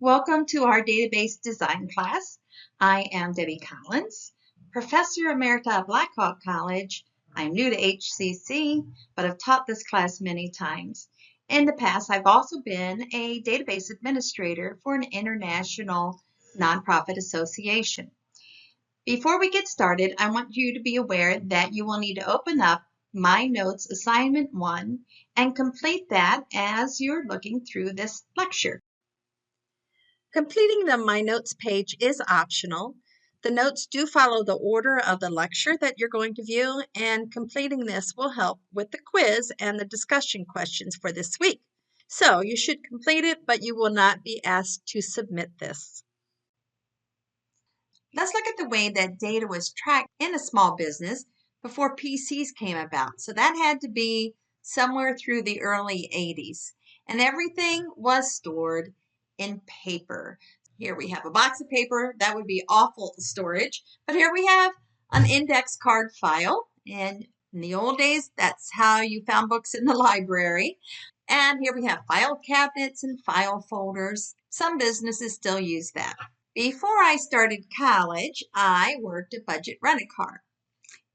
Welcome to our database design class. I am Debbie Collins, Professor Emerita at Blackhawk College. I'm new to HCC, but I've taught this class many times. In the past, I've also been a database administrator for an international nonprofit association. Before we get started, I want you to be aware that you will need to open up My Notes Assignment 1 and complete that as you're looking through this lecture. Completing the My Notes page is optional. The notes do follow the order of the lecture that you're going to view, and completing this will help with the quiz and the discussion questions for this week. So you should complete it, but you will not be asked to submit this. Let's look at the way that data was tracked in a small business before PCs came about. So that had to be somewhere through the early 80s, and everything was stored in paper. Here we have a box of paper. That would be awful storage. But here we have an index card file. And in the old days, that's how you found books in the library. And here we have file cabinets and file folders. Some businesses still use that. Before I started college, I worked at Budget Rent-A-Car.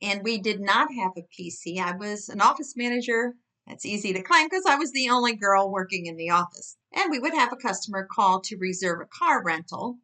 And we did not have a PC. I was an office manager. That's easy to claim because I was the only girl working in the office. And we would have a customer call to reserve a car rental.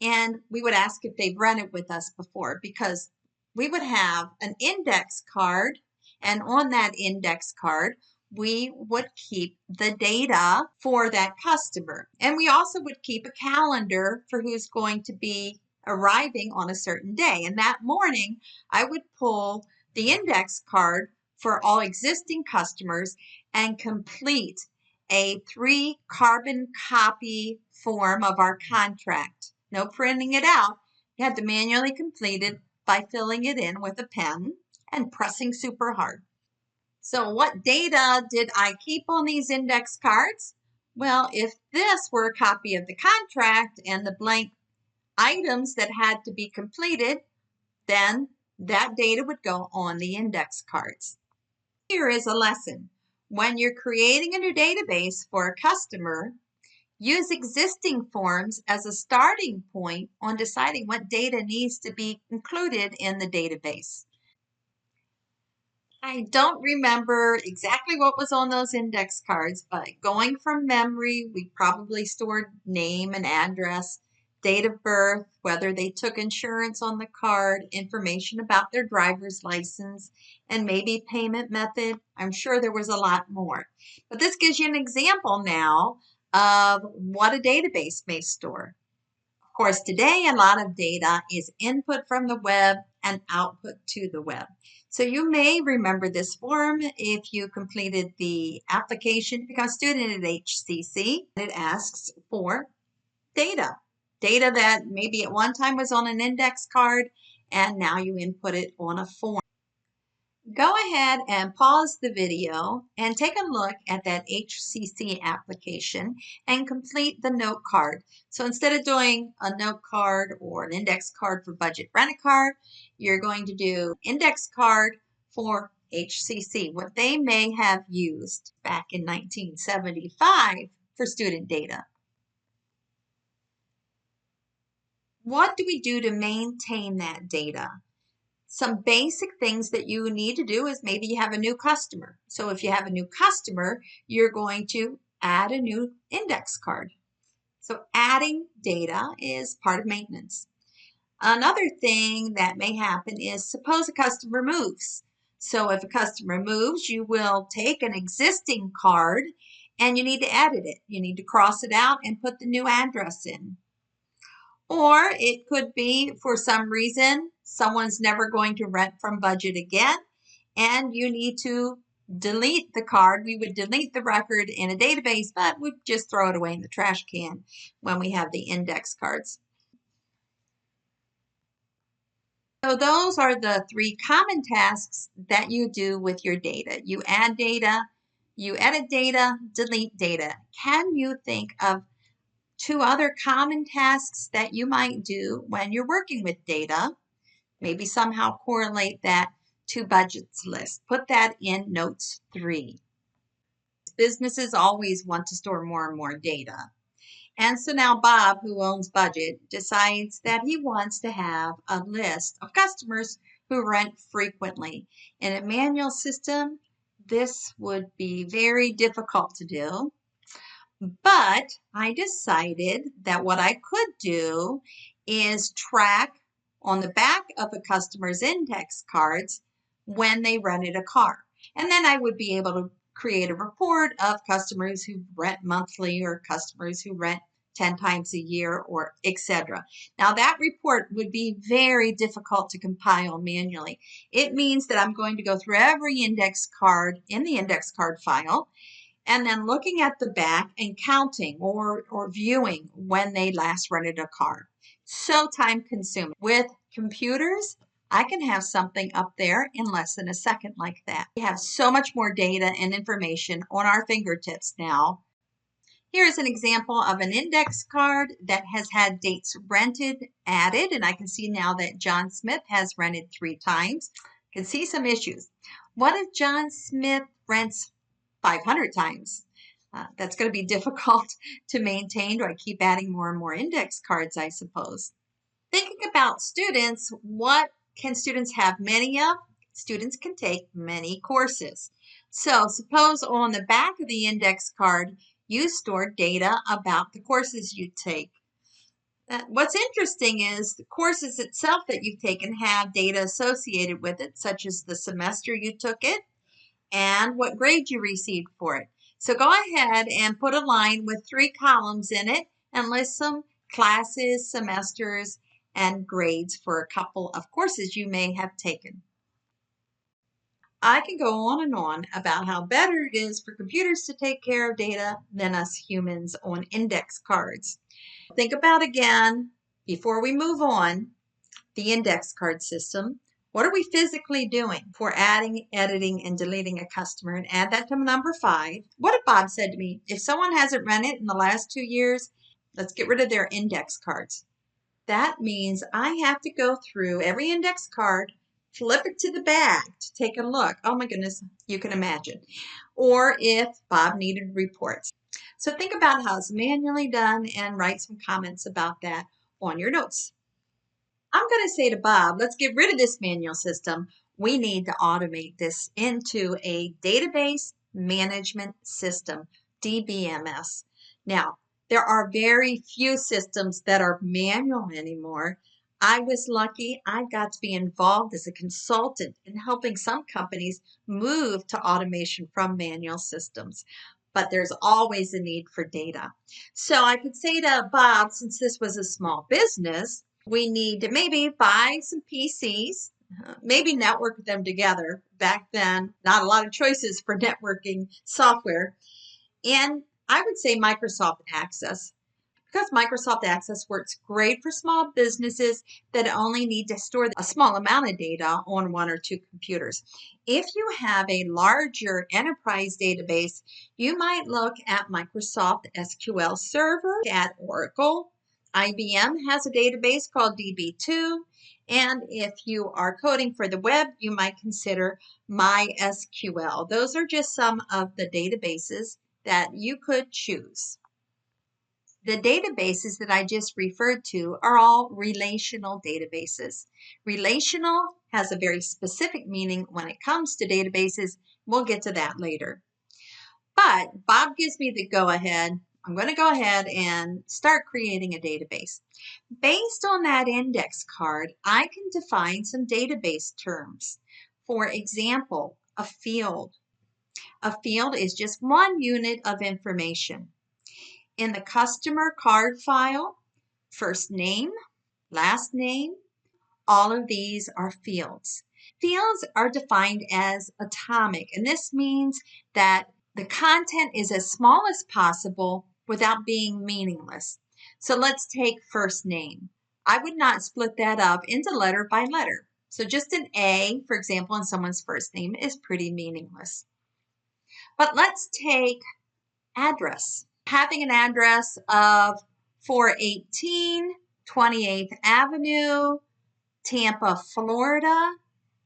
And we would ask if they've rented with us before, because we would have an index card. And on that index card, we would keep the data for that customer. And we also would keep a calendar for who's going to be arriving on a certain day. And that morning, I would pull the index card for all existing customers and complete a 3 carbon copy form of our contract. No printing it out. You had to manually complete it by filling it in with a pen and pressing super hard. So what data did I keep on these index cards? Well, if this were a copy of the contract and the blank items that had to be completed, then that data would go on the index cards. Here is a lesson. When you're creating a new database for a customer, use existing forms as a starting point on deciding what data needs to be included in the database. I don't remember exactly what was on those index cards, but going from memory, we probably stored name and address, date of birth, whether they took insurance on the card, information about their driver's license, and maybe payment method. I'm sure there was a lot more. But this gives you an example now of what a database may store. Of course, today a lot of data is input from the web and output to the web. So you may remember this form if you completed the application to become a student at HCC. It asks for data that maybe at one time was on an index card and now you input it on a form. Go ahead and pause the video and take a look at that HCC application and complete the note card. So instead of doing a note card or an index card for Budget Rent-A-Car, you're going to do index card for HCC, what they may have used back in 1975 for student data. What do we do to maintain that data? Some basic things that you need to do is maybe you have a new customer. So if you have a new customer, you're going to add a new index card. So adding data is part of maintenance. Another thing that may happen is suppose a customer moves. So if a customer moves, you will take an existing card and you need to edit it. You need to cross it out and put the new address in. Or it could be for some reason, someone's never going to rent from Budget again, and you need to delete the card. We would delete the record in a database, but we'd just throw it away in the trash can when we have the index cards. So those are the 3 common tasks that you do with your data. You add data, you edit data, delete data. Can you think of 2 other common tasks that you might do when you're working with data? Maybe somehow correlate that to budgets list. Put that in notes 3. Businesses always want to store more and more data. And so now Bob, who owns Budget, decides that he wants to have a list of customers who rent frequently. In a manual system, this would be very difficult to do. But I decided that what I could do is track on the back of a customer's index cards when they rented a car. And then I would be able to create a report of customers who rent monthly or customers who rent 10 times a year or etc. Now that report would be very difficult to compile manually. It means that I'm going to go through every index card in the index card file and then looking at the back and counting or viewing when they last rented a car. So time consuming. With computers, I can have something up there in less than a second like that. We have so much more data and information on our fingertips now. Here's an example of an index card that has had dates rented added, and I can see now that John Smith has rented 3 times. I can see some issues. What if John Smith rents 500 times? That's going to be difficult to maintain. Do I keep adding more and more index cards, I suppose? Thinking about students, what can students have many of? Students can take many courses. So suppose on the back of the index card, you store data about the courses you take. What's interesting is the courses itself that you've taken have data associated with it, such as the semester you took it and what grade you received for it. So go ahead and put a line with 3 columns in it and list some classes, semesters, and grades for a couple of courses you may have taken. I can go on and on about how better it is for computers to take care of data than us humans on index cards. Think about again, before we move on, the index card system. What are we physically doing for adding, editing, and deleting a customer? And add that to number 5. What if Bob said to me, if someone hasn't rented in the last 2 years, let's get rid of their index cards. That means I have to go through every index card, flip it to the back to take a look. Oh my goodness, you can imagine. Or if Bob needed reports. So think about how it's manually done and write some comments about that on your notes. I'm going to say to Bob, let's get rid of this manual system. We need to automate this into a database management system, DBMS. Now, there are very few systems that are manual anymore. I was lucky. I got to be involved as a consultant in helping some companies move to automation from manual systems. But there's always a need for data. So I could say to Bob, since this was a small business, we need to maybe buy some PCs, maybe network them together. Back then, not a lot of choices for networking software. And I would say Microsoft Access, because Microsoft Access works great for small businesses that only need to store a small amount of data on 1 or 2 computers. If you have a larger enterprise database, you might look at Microsoft SQL Server, at Oracle. IBM has a database called DB2. And if you are coding for the web, you might consider MySQL. Those are just some of the databases that you could choose. The databases that I just referred to are all relational databases. Relational has a very specific meaning when it comes to databases. We'll get to that later. But Bob gives me the go-ahead. I'm going to go ahead and start creating a database. Based on that index card, I can define some database terms. For example, a field. A field is just one unit of information. In the customer card file, first name, last name, all of these are fields. Fields are defined as atomic, and this means that the content is as small as possible without being meaningless. So let's take first name. I would not split that up into letter by letter. So just an A, for example, in someone's first name is pretty meaningless. But let's take address. Having an address of 418 28th Avenue, Tampa, Florida,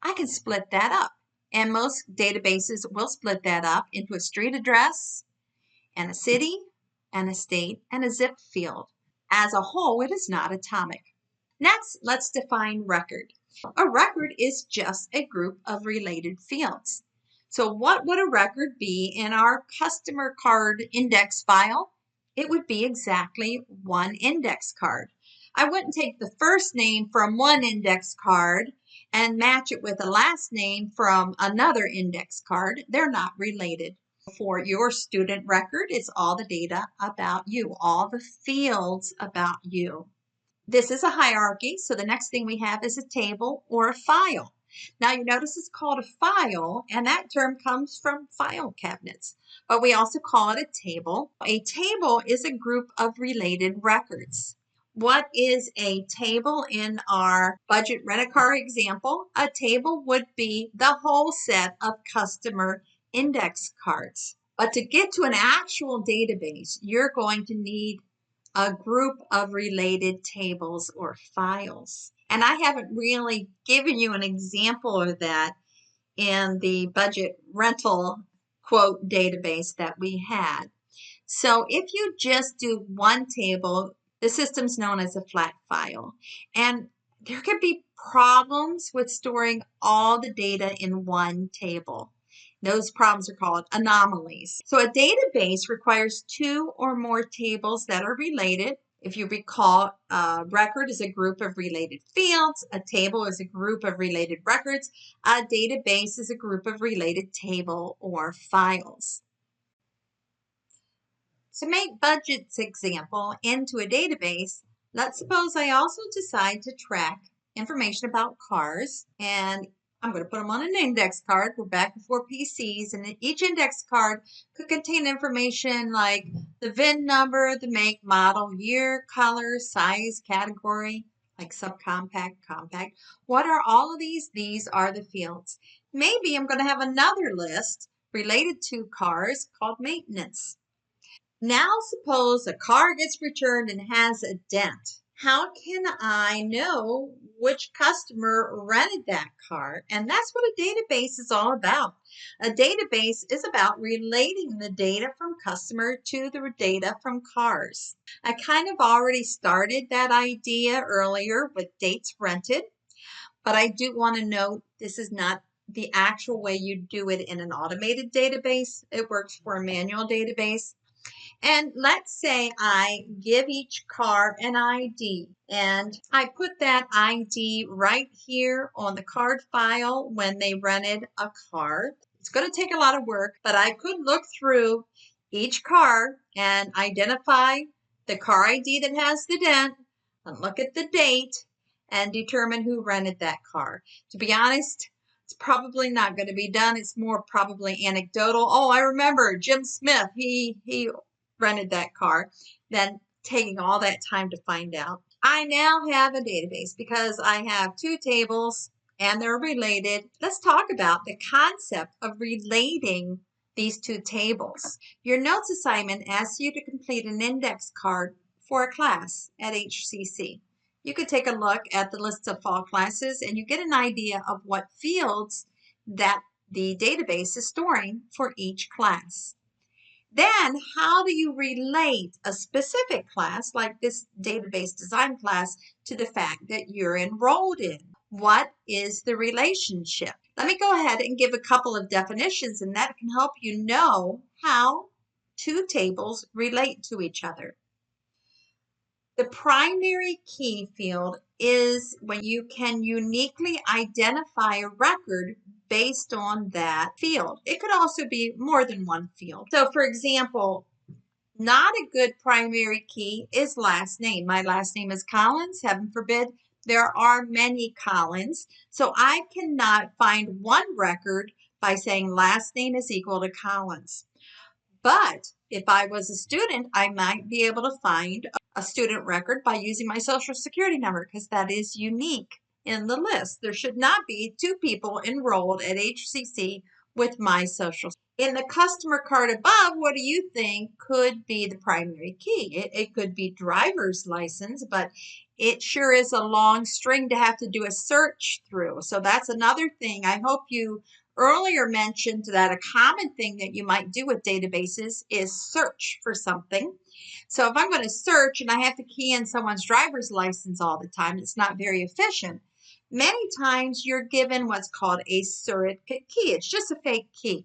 I can split that up. And most databases will split that up into a street address and a city and a state, and a zip field. As a whole, it is not atomic. Next, let's define record. A record is just a group of related fields. So what would a record be in our customer card index file? It would be exactly one index card. I wouldn't take the first name from one index card and match it with the last name from another index card. They're not related. For your student record, it's all the data about you, all the fields about you. This is a hierarchy, so the next thing we have is a table or a file. Now you notice it's called a file, and that term comes from file cabinets, but we also call it a table. A table is a group of related records. What is a table in our budget rent-a-car example? A table would be the whole set of customer index cards. But to get to an actual database, you're going to need a group of related tables or files. And I haven't really given you an example of that in the budget rental quote database that we had. So if you just do one table, the system's known as a flat file. And there could be problems with storing all the data in one table. Those problems are called anomalies. So a database requires two or more tables that are related. If you recall, a record is a group of related fields. A table is a group of related records. A database is a group of related table or files. To make budget's example into a database, let's suppose I also decide to track information about cars, and I'm going to put them on an index card. We're back before PCs, and each index card could contain information like the VIN number, the make, model, year, color, size, category, like subcompact, compact. What are all of these? These are the fields. Maybe I'm going to have another list related to cars called maintenance. Now suppose a car gets returned and has a dent. How can I know which customer rented that car? And that's what a database is all about. A database is about relating the data from customer to the data from cars. I kind of already started that idea earlier with dates rented, but I do want to note this is not the actual way you do it in an automated database. It works for a manual database. And let's say I give each car an ID, and I put that ID right here on the card file when they rented a car. It's going to take a lot of work, but I could look through each car and identify the car ID that has the dent and look at the date and determine who rented that car. To be honest, it's probably not going to be done. It's more probably anecdotal. Oh, I remember Jim Smith. He rented that car, then taking all that time to find out. I now have a database because I have two tables and they're related. Let's talk about the concept of relating these two tables. Your notes assignment asks you to complete an index card for a class at HCC. You could take a look at the list of fall classes and you get an idea of what fields that the database is storing for each class. Then, how do you relate a specific class, like this database design class, to the fact that you're enrolled in? What is the relationship? Let me go ahead and give a couple of definitions, and that can help you know how two tables relate to each other. The primary key field is when you can uniquely identify a record based on that field. It could also be more than one field. So for example, not a good primary key is last name. My last name is Collins. Heaven forbid, there are many Collins. So I cannot find one record by saying last name is equal to Collins. But if I was a student, I might be able to find a student record by using my social security number because that is unique in the list. There should not be two people enrolled at HCC with my social. In the customer card above, what do you think could be the primary key? It could be driver's license, but it sure is a long string to have to do a search through. So that's another thing. I hope you earlier mentioned that a common thing that you might do with databases is search for something. So if I'm going to search and I have to key in someone's driver's license all the time, it's not very efficient. Many times you're given what's called a surrogate key. It's just a fake key.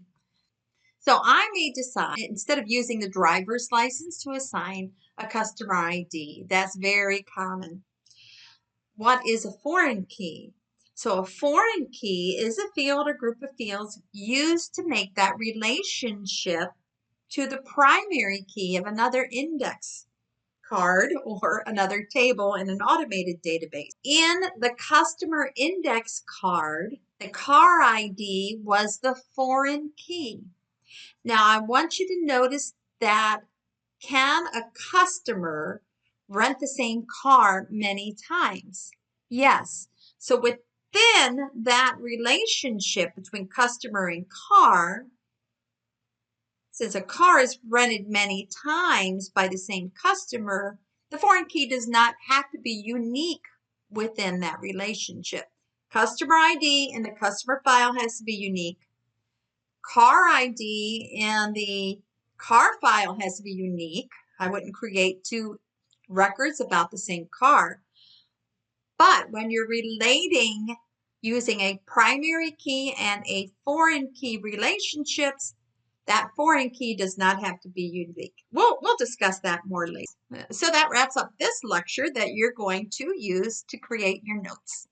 So I may decide, instead of using the driver's license, to assign a customer ID. That's very common. What is a foreign key? So a foreign key is a field or group of fields used to make that relationship to the primary key of another index card or another table in an automated database. In the customer index card, the car ID was the foreign key. Now I want you to notice that can a customer rent the same car many times? Yes. So within that relationship between customer and car, since a car is rented many times by the same customer, the foreign key does not have to be unique within that relationship. Customer ID in the customer file has to be unique. Car ID in the car file has to be unique. I wouldn't create two records about the same car. But when you're relating using a primary key and a foreign key relationships, that foreign key does not have to be unique. We'll discuss that more later. So that wraps up this lecture that you're going to use to create your notes.